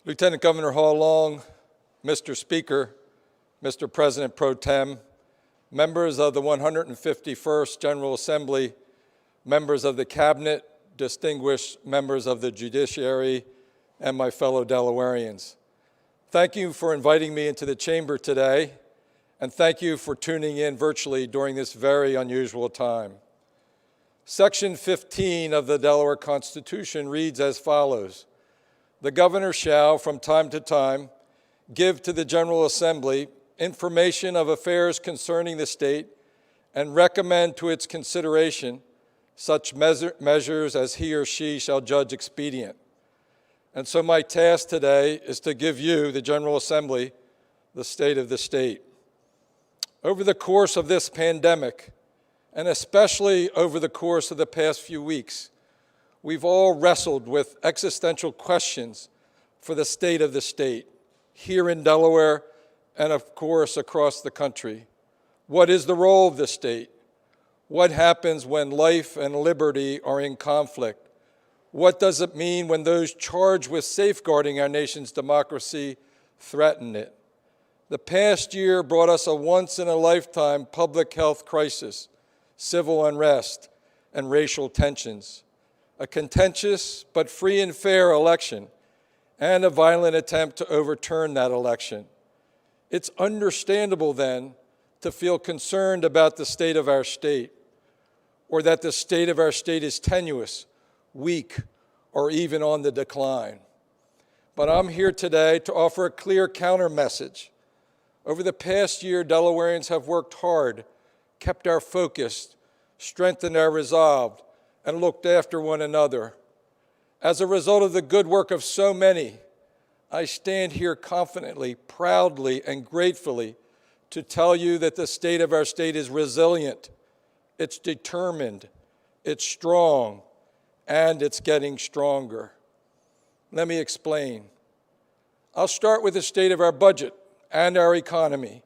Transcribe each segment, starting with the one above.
Lieutenant Governor Hall Long, Mr. Speaker, Mr. President Pro Tem, members of the 151st General Assembly, members of the Cabinet, distinguished members of the judiciary, and my fellow Delawareans. Thank you for inviting me into the chamber today, and thank you for tuning in virtually during this very unusual time. Section 15 of the Delaware Constitution reads as follows: "The governor shall, from time to time, give to the General Assembly information of affairs concerning the state and recommend to its consideration such measures as he or she shall judge expedient." And so my task today is to give you, the General Assembly, the state of the state. Over the course of this pandemic, and especially over the course of the past few weeks, we've all wrestled with existential questions for the state of the state, here in Delaware and of course across the country. What is the role of the state? What happens when life and liberty are in conflict? What does it mean when those charged with safeguarding our nation's democracy threaten it? The past year brought us a once-in-a-lifetime public health crisis, civil unrest, and racial tensions, a contentious but free and fair election, and a violent attempt to overturn that election. It's understandable then to feel concerned about the state of our state, or that the state of our state is tenuous, weak, or even on the decline. But I'm here today to offer a clear counter message. Over the past year, Delawareans have worked hard, kept our focus, strengthened our resolve, and looked after one another. As a result of the good work of so many, I stand here confidently, proudly, and gratefully to tell you that the state of our state is resilient, it's determined, it's strong, and it's getting stronger. Let me explain. I'll start with the state of our budget and our economy.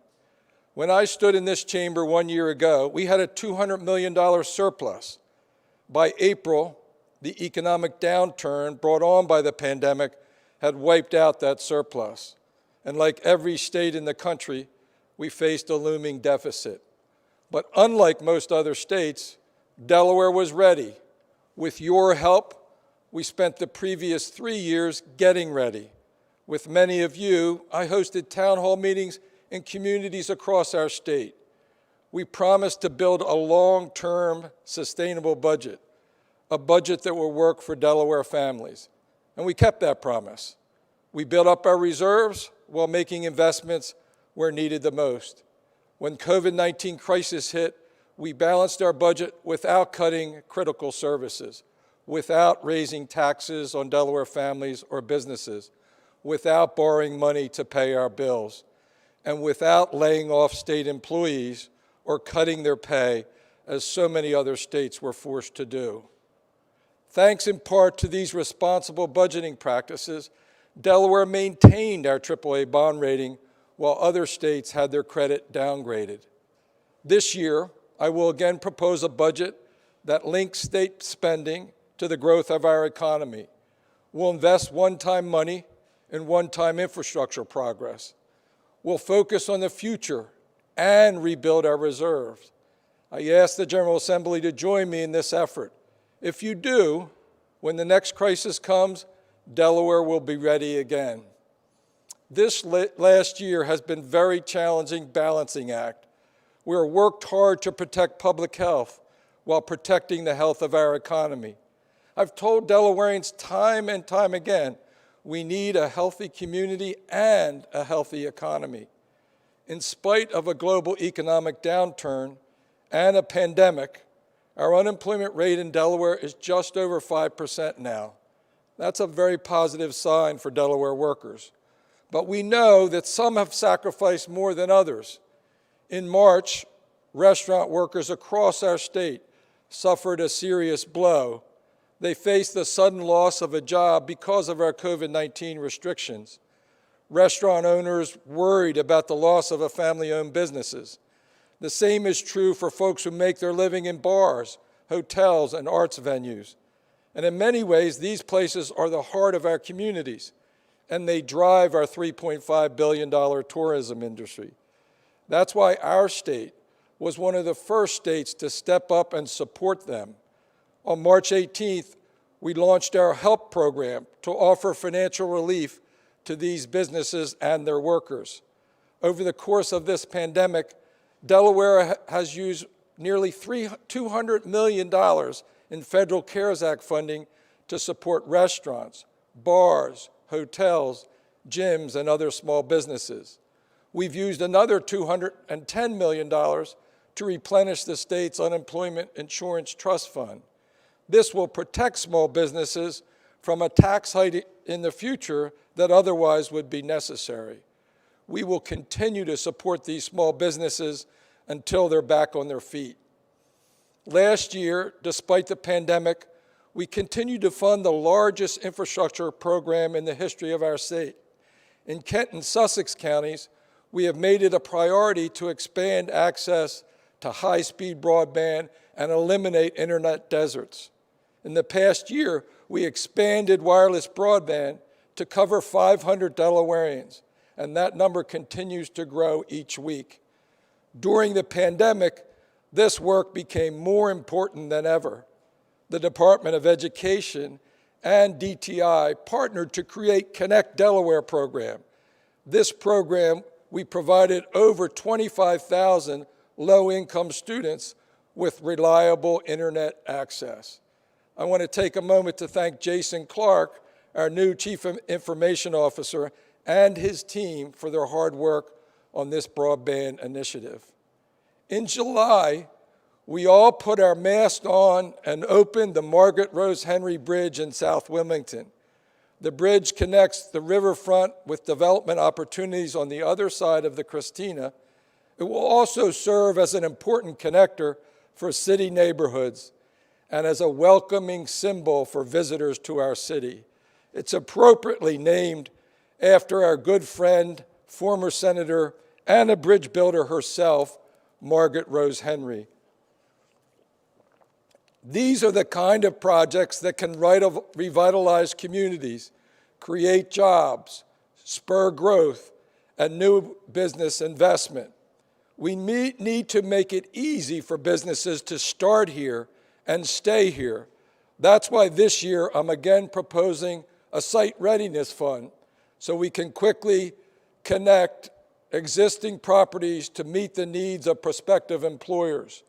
When I stood in this chamber 1 year ago, we had a $200 million surplus. By April, the economic downturn brought on by the pandemic had wiped out that surplus. And like every state in the country, we faced a looming deficit. But unlike most other states, Delaware was ready. With your help, we spent the previous 3 years getting ready. With many of you, I hosted town hall meetings in communities across our state. We promised to build a long-term, sustainable budget, a budget that will work for Delaware families. And we kept that promise. We built up our reserves while making investments where needed the most. When COVID-19 crisis hit, we balanced our budget without cutting critical services, without raising taxes on Delaware families or businesses, without borrowing money to pay our bills, and without laying off state employees or cutting their pay, as so many other states were forced to do. Thanks in part to these responsible budgeting practices, Delaware maintained our AAA bond rating while other states had their credit downgraded. This year, I will again propose a budget that links state spending to the growth of our economy. We'll invest one-time money in one-time infrastructure progress. We'll focus on the future and rebuild our reserves. I ask the General Assembly to join me in this effort. If you do, when the next crisis comes, Delaware will be ready again. This last year has been a very challenging balancing act. We have worked hard to protect public health while protecting the health of our economy. I've told Delawareans time and time again, we need a healthy community and a healthy economy. In spite of a global economic downturn and a pandemic, our unemployment rate in Delaware is just over 5% now. That's a very positive sign for Delaware workers. But we know that some have sacrificed more than others. In March, restaurant workers across our state suffered a serious blow. They faced the sudden loss of a job because of our COVID-19 restrictions. Restaurant owners worried about the loss of family-owned businesses. The same is true for folks who make their living in bars, hotels, and arts venues. And in many ways, these places are the heart of our communities. and they drive our $3.5 billion tourism industry. That's why our state was one of the first states to step up and support them. On March 18th, we launched our HELP program to offer financial relief to these businesses and their workers. Over the course of this pandemic, Delaware has used nearly $200 million in federal CARES Act funding to support restaurants, bars, hotels, gyms, and other small businesses. We've used another $210 million to replenish the state's unemployment insurance trust fund. This will protect small businesses from a tax hike in the future that otherwise would be necessary. We will continue to support these small businesses until they're back on their feet. Last year, despite the pandemic, we continued to fund the largest infrastructure program in the history of our state. In Kent and Sussex counties, we have made it a priority to expand access to high-speed broadband and eliminate internet deserts. In the past year, we expanded wireless broadband to cover 500 Delawareans, and that number continues to grow each week. During the pandemic, this work became more important than ever. The Department of Education and DTI partnered to create Connect Delaware program. This program, we provided over 25,000 low-income students with reliable internet access. I want to take a moment to thank Jason Clark, our new Chief Information Officer, and his team for their hard work on this broadband initiative. In July, we all put our masks on and opened the Margaret Rose Henry Bridge in South Wilmington. The bridge connects the riverfront with development opportunities on the other side of the Christina. It will also serve as an important connector for city neighborhoods and as a welcoming symbol for visitors to our city. It's appropriately named after our good friend, former senator, and a bridge builder herself, Margaret Rose Henry. These are the kind of projects that can revitalize communities, create jobs, spur growth, and new business investment. We need to make it easy for businesses to start here and stay here. That's why this year I'm again proposing a site readiness fund so we can quickly connect existing properties to meet the needs of prospective employers.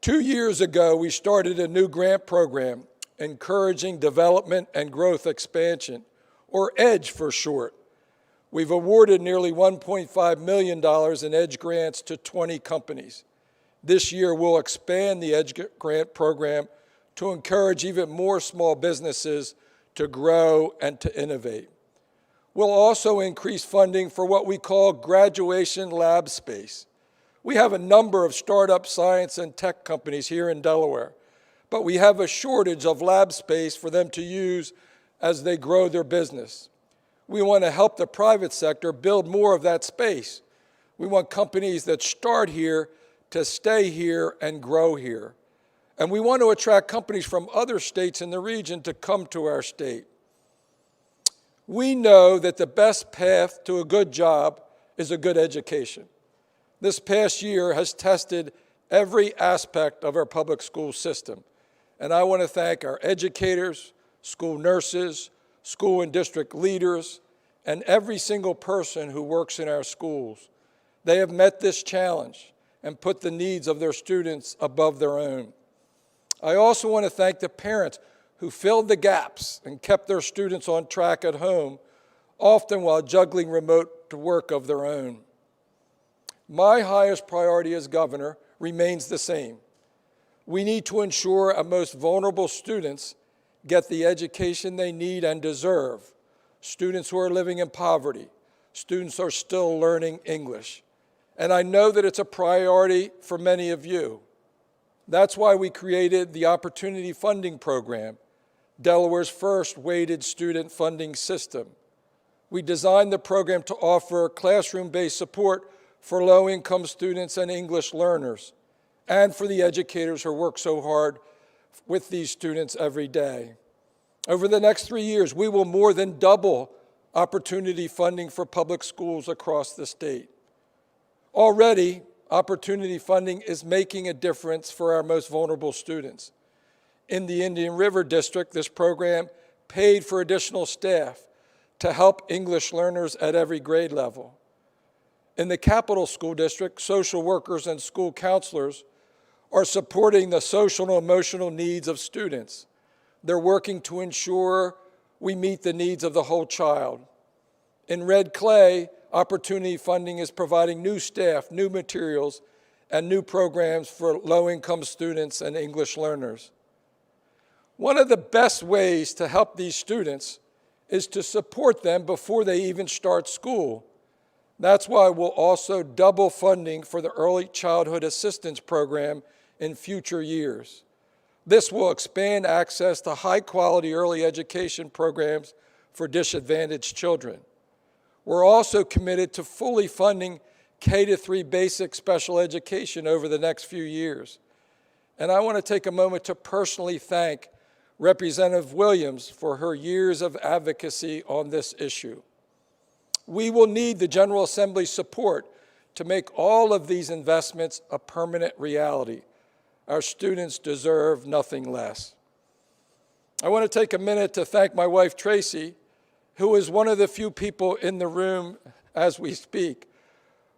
2 years ago, we started a new grant program encouraging development and growth expansion, or EDGE for short. We've awarded nearly $1.5 million in EDGE grants to 20 companies. This year, we'll expand the EDGE grant program to encourage even more small businesses to grow and to innovate. We'll also increase funding for what we call graduation lab space. We have a number of startup science and tech companies here in Delaware, but we have a shortage of lab space for them to use as they grow their business. We want to help the private sector build more of that space. We want companies that start here to stay here and grow here. And we want to attract companies from other states in the region to come to our state. We know that the best path to a good job is a good education. This past year has tested every aspect of our public school system. And I want to thank our educators, school nurses, school and district leaders, and every single person who works in our schools. They have met this challenge and put the needs of their students above their own. I also want to thank the parents who filled the gaps and kept their students on track at home, often while juggling remote work of their own. My highest priority as governor remains the same. We need to ensure our most vulnerable students get the education they need and deserve. Students who are living in poverty, students who are still learning English. And I know that it's a priority for many of you. That's why we created the Opportunity Funding Program, Delaware's first weighted student funding system. We designed the program to offer classroom-based support for low-income students and English learners, and for the educators who work so hard with these students every day. Over the next 3 years, we will more than double opportunity funding for public schools across the state. Already, opportunity funding is making a difference for our most vulnerable students. In the Indian River District, this program paid for additional staff to help English learners at every grade level. In the Capital School District, social workers and school counselors are supporting the social and emotional needs of students. They're working to ensure we meet the needs of the whole child. In Red Clay, opportunity funding is providing new staff, new materials, and new programs for low-income students and English learners. One of the best ways to help these students is to support them before they even start school. That's why we'll also double funding for the Early Childhood Assistance Program in future years. This will expand access to high-quality early education programs for disadvantaged children. We're also committed to fully funding K-3 basic special education over the next few years. And I want to take a moment to personally thank Representative Williams for her years of advocacy on this issue. We will need the General Assembly's support to make all of these investments a permanent reality. Our students deserve nothing less. I want to take a minute to thank my wife, Tracy, who is one of the few people in the room as we speak,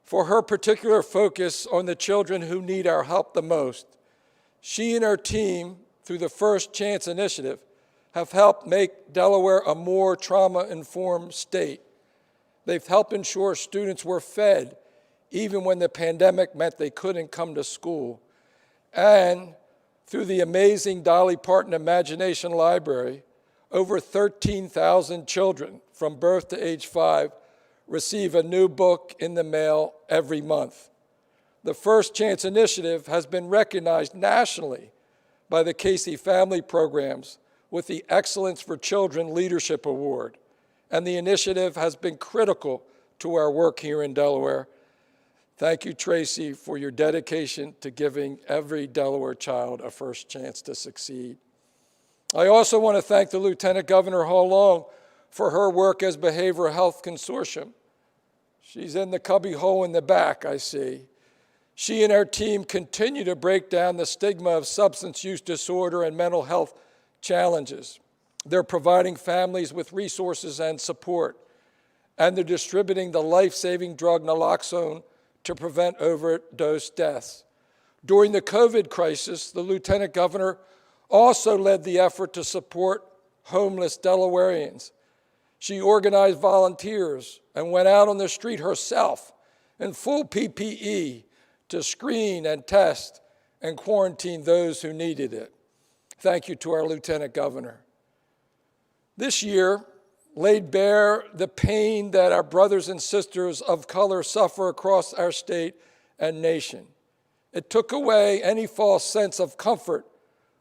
for her particular focus on the children who need our help the most. She and her team, through the First Chance Initiative, have helped make Delaware a more trauma-informed state. They've helped ensure students were fed, even when the pandemic meant they couldn't come to school. And through the amazing Dolly Parton Imagination Library, over 13,000 children from birth to age 5 receive a new book in the mail every month. The First Chance Initiative has been recognized nationally by the Casey Family Programs with the Excellence for Children Leadership Award, and the initiative has been critical to our work here in Delaware. Thank you, Tracy, for your dedication to giving every Delaware child a first chance to succeed. I also want to thank the Lieutenant Governor Hall Long for her work as Behavioral Health Consortium. She's in the cubby hole in the back, I see. She and her team continue to break down the stigma of substance use disorder and mental health challenges. They're providing families with resources and support, and they're distributing the life-saving drug naloxone to prevent overdose deaths. During the COVID crisis, the Lieutenant Governor also led the effort to support homeless Delawareans. She organized volunteers and went out on the street herself in full PPE to screen and test and quarantine those who needed it. Thank you to our Lieutenant Governor. This year laid bare the pain that our brothers and sisters of color suffer across our state and nation. It took away any false sense of comfort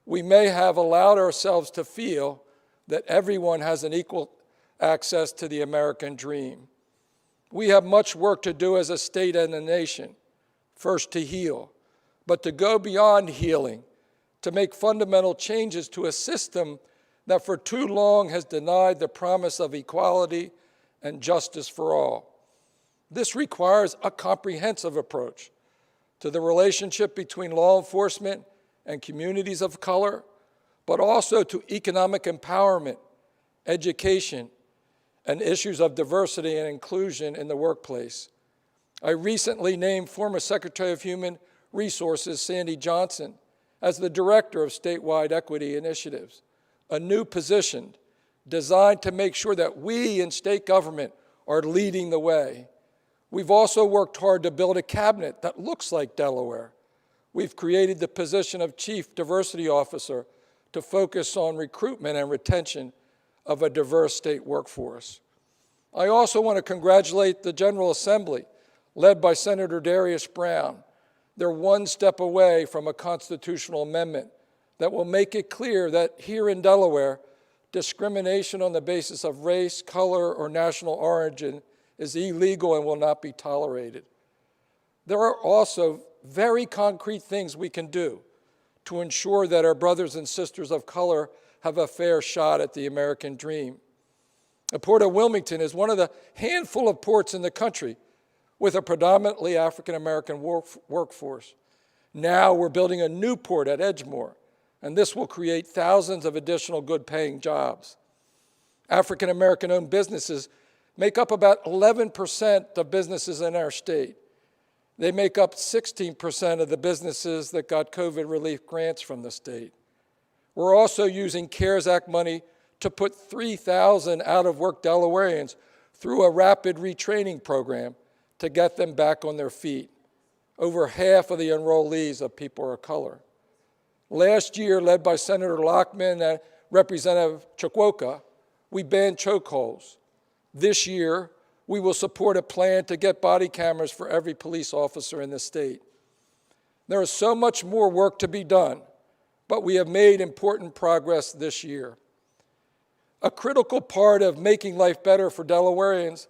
we may have allowed ourselves to feel that everyone has an equal access to the American dream. We have much work to do as a state and a nation, first to heal, but to go beyond healing, to make fundamental changes to a system that for too long has denied the promise of equality and justice for all. This requires a comprehensive approach to the relationship between law enforcement and communities of color, but also to economic empowerment, education, and issues of diversity and inclusion in the workplace. I recently named former Secretary of Human Resources Sandy Johnson as the Director of Statewide Equity Initiatives, a new position designed to make sure that we in state government are leading the way. We've also worked hard to build a cabinet that looks like Delaware. We've created the position of Chief Diversity Officer to focus on recruitment and retention of a diverse state workforce. I also want to congratulate the General Assembly, led by Senator Darius Brown. They're one step away from a constitutional amendment that will make it clear that here in Delaware, discrimination on the basis of race, color, or national origin is illegal and will not be tolerated. There are also very concrete things we can do to ensure that our brothers and sisters of color have a fair shot at the American dream. The Port of Wilmington is one of the handful of ports in the country with a predominantly African-American workforce. Now we're building a new port at Edgemoor, and this will create thousands of additional good-paying jobs. African-American-owned businesses make up about 11% of businesses in our state. They make up 16% of the businesses that got COVID relief grants from the state. We're also using CARES Act money to put 3,000 out-of-work Delawareans through a rapid retraining program to get them back on their feet. Over half of the enrollees are people of color. Last year, led by Senator Lockman and Representative Chukwoka, we banned chokeholds. This year, we will support a plan to get body cameras for every police officer in the state. There is so much more work to be done, but we have made important progress this year. A critical part of making life better for Delawareans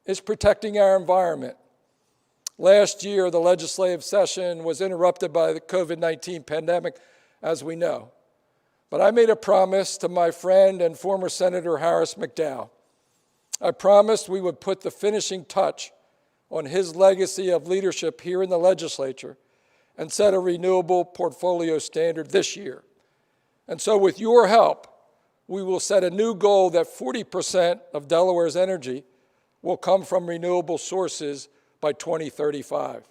is protecting our environment. Last year, the legislative session was interrupted by the COVID-19 pandemic, as we know. But I made a promise to my friend and former Senator Harris McDowell. I promised we would put the finishing touch on his legacy of leadership here in the legislature and set a renewable portfolio standard this year. And so with your help, we will set a new goal that 40% of Delaware's energy will come from renewable sources by 2035.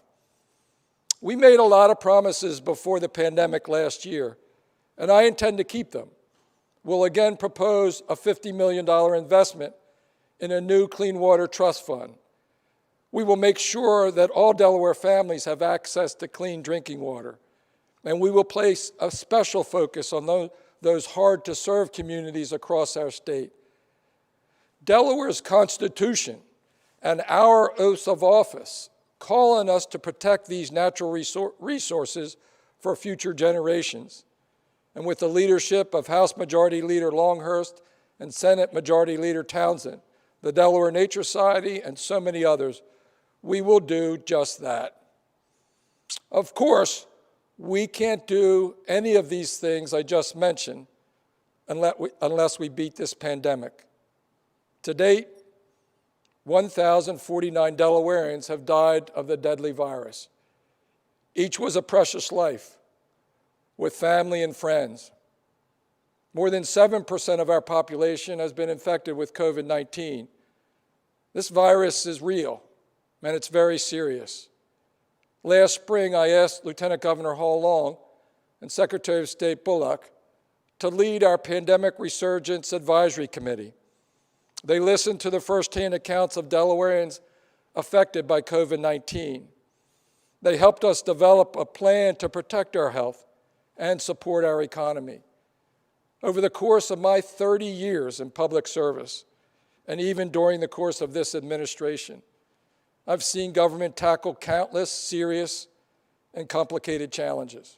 We made a lot of promises before the pandemic last year, and I intend to keep them. We'll again propose a $50 million investment in a new Clean Water Trust Fund. We will make sure that all Delaware families have access to clean drinking water, and we will place a special focus on those hard-to-serve communities across our state. Delaware's Constitution and our oaths of office call on us to protect these natural resources for future generations. And with the leadership of House Majority Leader Longhurst and Senate Majority Leader Townsend, the Delaware Nature Society, and so many others, we will do just that. Of course, we can't do any of these things I just mentioned unless we beat this pandemic. To date, 1,049 Delawareans have died of the deadly virus. Each was a precious life with family and friends. More than 7% of our population has been infected with COVID-19. This virus is real, and it's very serious. Last spring, I asked Lieutenant Governor Hall Long and Secretary of State Bullock to lead our Pandemic Resurgence Advisory Committee. They listened to the firsthand accounts of Delawareans affected by COVID-19. They helped us develop a plan to protect our health and support our economy. Over the course of my 30 years in public service, and even during the course of this administration, I've seen government tackle countless serious and complicated challenges.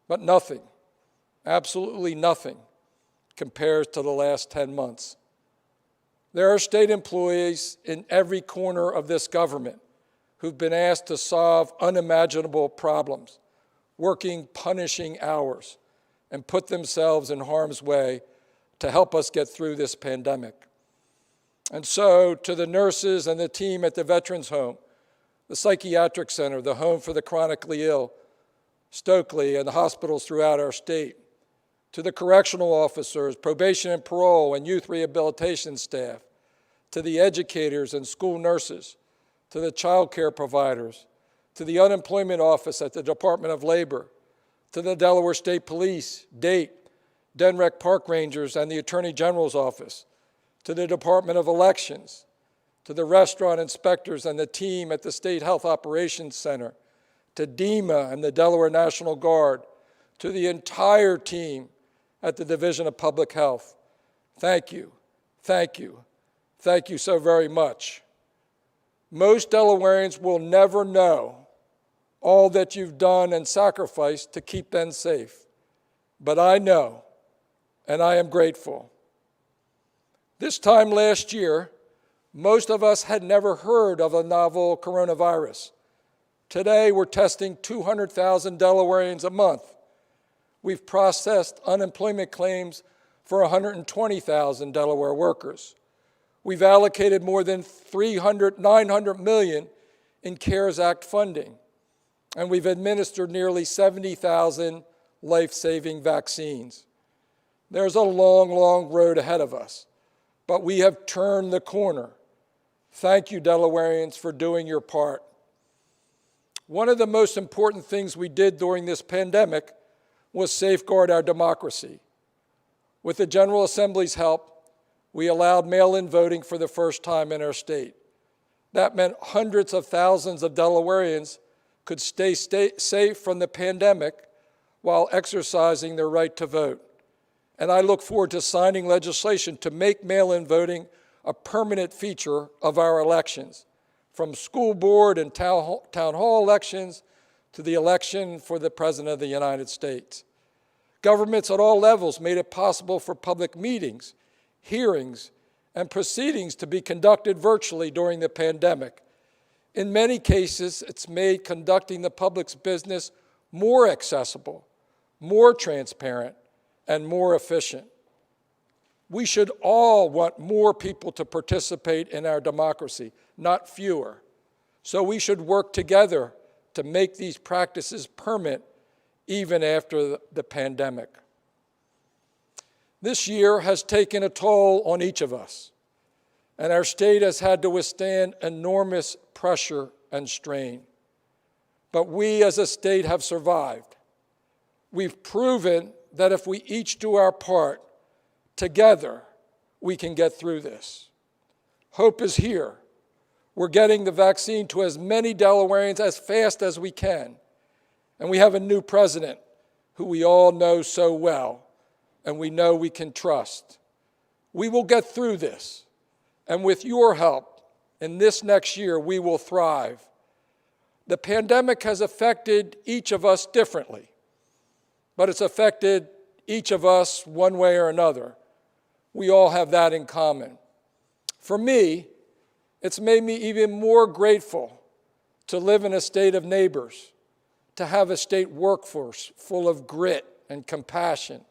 But nothing, absolutely nothing, compares to the last 10 months. There are state employees in every corner of this government who've been asked to solve unimaginable problems, working punishing hours, and put themselves in harm's way to help us get through this pandemic. And so, to the nurses and the team at the Veterans Home, the Psychiatric Center, the Home for the Chronically Ill, Stokely, and the hospitals throughout our state, to the correctional officers, probation and parole, and youth rehabilitation staff, to the educators and school nurses, to the child care providers, to the unemployment office at the Department of Labor, to the Delaware State Police, DATE, Denrec Park Rangers, and the Attorney General's office, to the Department of Elections, to the restaurant inspectors and the team at the State Health Operations Center, to DEMA and the Delaware National Guard, to the entire team at the Division of Public Health. Thank you, thank you, thank you so very much. Most Delawareans will never know all that you've done and sacrificed to keep them safe, but I know, and I am grateful. This time last year, most of us had never heard of a novel coronavirus. Today, we're testing 200,000 Delawareans a month. We've processed unemployment claims for 120,000 Delaware workers. We've allocated more than $900 million in CARES Act funding, and we've administered nearly 70,000 life-saving vaccines. There's a long, long road ahead of us, but we have turned the corner. Thank you, Delawareans, for doing your part. One of the most important things we did during this pandemic was safeguard our democracy. With the General Assembly's help, we allowed mail-in voting for the first time in our state. That meant hundreds of thousands of Delawareans could stay safe from the pandemic while exercising their right to vote. And I look forward to signing legislation to make mail-in voting a permanent feature of our elections, from school board and town hall elections to the election for the President of the United States. Governments at all levels made it possible for public meetings, hearings, and proceedings to be conducted virtually during the pandemic. In many cases, it's made conducting the public's business more accessible, more transparent, and more efficient. We should all want more people to participate in our democracy, not fewer. So we should work together to make these practices permanent even after the pandemic. This year has taken a toll on each of us, and our state has had to withstand enormous pressure and strain. But we as a state have survived. We've proven that if we each do our part, together we can get through this. Hope is here. We're getting the vaccine to as many Delawareans as fast as we can. And we have a new president who we all know so well, and we know we can trust. We will get through this, and with your help, in this next year, we will thrive. The pandemic has affected each of us differently, but it's affected each of us one way or another. We all have that in common. For me, it's made me even more grateful to live in a state of neighbors, to have a state workforce full of grit and compassion,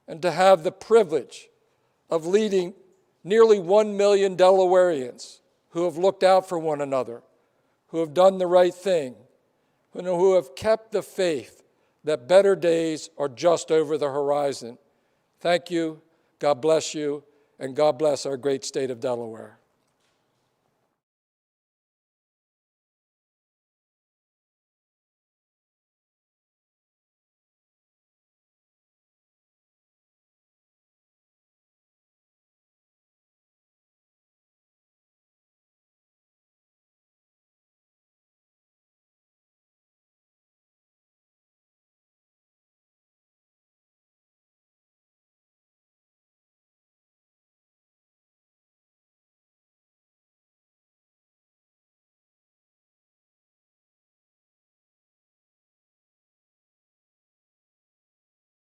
and to have the privilege of leading nearly 1 million Delawareans who have looked out for one another, who have done the right thing, who have kept the faith that better days are just over the horizon. Thank you, God bless you, and God bless our great state of Delaware.